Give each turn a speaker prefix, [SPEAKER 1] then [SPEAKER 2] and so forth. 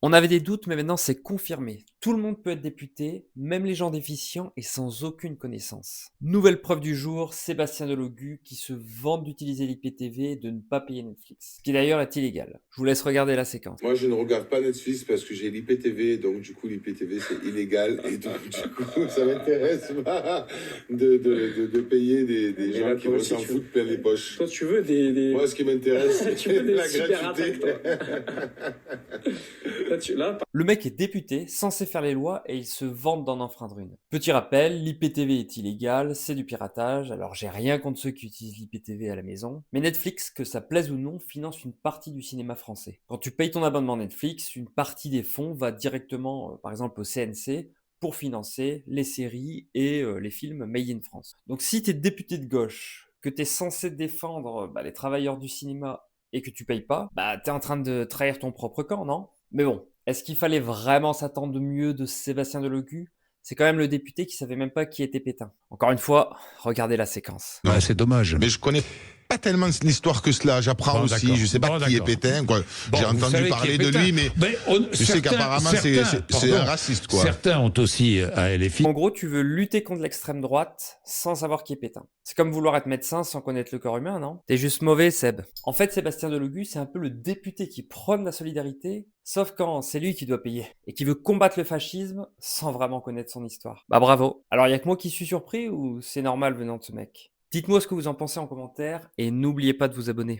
[SPEAKER 1] On avait des doutes, mais maintenant c'est confirmé. Tout le monde peut être député, même les gens déficients et sans aucune connaissance. Nouvelle preuve du jour, Sébastien Delogu qui se vante d'utiliser l'IPTV et de ne pas payer Netflix. Ce qui d'ailleurs est illégal. Je vous laisse regarder la séquence.
[SPEAKER 2] Moi, je ne regarde pas Netflix parce que j'ai l'IPTV, donc du coup, l'IPTV, c'est illégal. Et donc, du coup, ça m'intéresse pas de payer des
[SPEAKER 3] Mais
[SPEAKER 2] gens
[SPEAKER 3] là,
[SPEAKER 2] qui
[SPEAKER 3] toi
[SPEAKER 2] vont
[SPEAKER 3] aussi,
[SPEAKER 2] s'en foutre plein les poches.
[SPEAKER 3] toi, tu veux des...
[SPEAKER 2] Moi, ce qui m'intéresse,
[SPEAKER 3] Tu veux
[SPEAKER 2] c'est
[SPEAKER 3] des
[SPEAKER 2] la
[SPEAKER 3] super
[SPEAKER 2] gratuité.
[SPEAKER 3] Là,
[SPEAKER 1] Le mec est député, censé faire les lois, et il se vante d'en enfreindre une. Petit rappel, l'IPTV est illégal, c'est du piratage, alors j'ai rien contre ceux qui utilisent l'IPTV à la maison, mais Netflix, que ça plaise ou non, finance une partie du cinéma français. Quand tu payes ton abonnement Netflix, une partie des fonds va directement, par exemple, au CNC, pour financer les séries et les films made in France. Donc si t'es député de gauche, que t'es censé défendre les travailleurs du cinéma et que tu payes pas, bah t'es en train de trahir ton propre camp, non? Mais bon, est-ce qu'il fallait vraiment s'attendre mieux de Sébastien Delogu? C'est quand même le député qui savait même pas qui était Pétain. Encore une fois, regardez la séquence.
[SPEAKER 4] Ouais, c'est dommage.
[SPEAKER 5] Mais je connais pas tellement l'histoire que cela. J'apprends
[SPEAKER 4] Bon,
[SPEAKER 5] aussi.
[SPEAKER 4] d'accord.
[SPEAKER 5] Je sais pas
[SPEAKER 4] Bon,
[SPEAKER 5] qui est
[SPEAKER 4] d'accord.
[SPEAKER 5] Pétain, quoi.
[SPEAKER 4] Bon,
[SPEAKER 5] J'ai
[SPEAKER 4] vous
[SPEAKER 5] entendu
[SPEAKER 4] savez qui
[SPEAKER 5] parler
[SPEAKER 4] est
[SPEAKER 5] de
[SPEAKER 4] Pétain.
[SPEAKER 5] lui, mais je sais qu'apparemment c'est un raciste, quoi.
[SPEAKER 4] Certains ont aussi à LFI.
[SPEAKER 1] En gros, tu veux lutter contre l'extrême droite sans savoir qui est Pétain. C'est comme vouloir être médecin sans connaître le corps humain, non? T'es juste mauvais, Seb. En fait, Sébastien Delogu, c'est un peu le député qui prône la solidarité, sauf quand c'est lui qui doit payer, et qui veut combattre le fascisme sans vraiment connaître son histoire. Bah bravo. Alors y a que moi qui suis surpris ou c'est normal venant de ce mec? Dites-moi ce que vous en pensez en commentaire, et n'oubliez pas de vous abonner.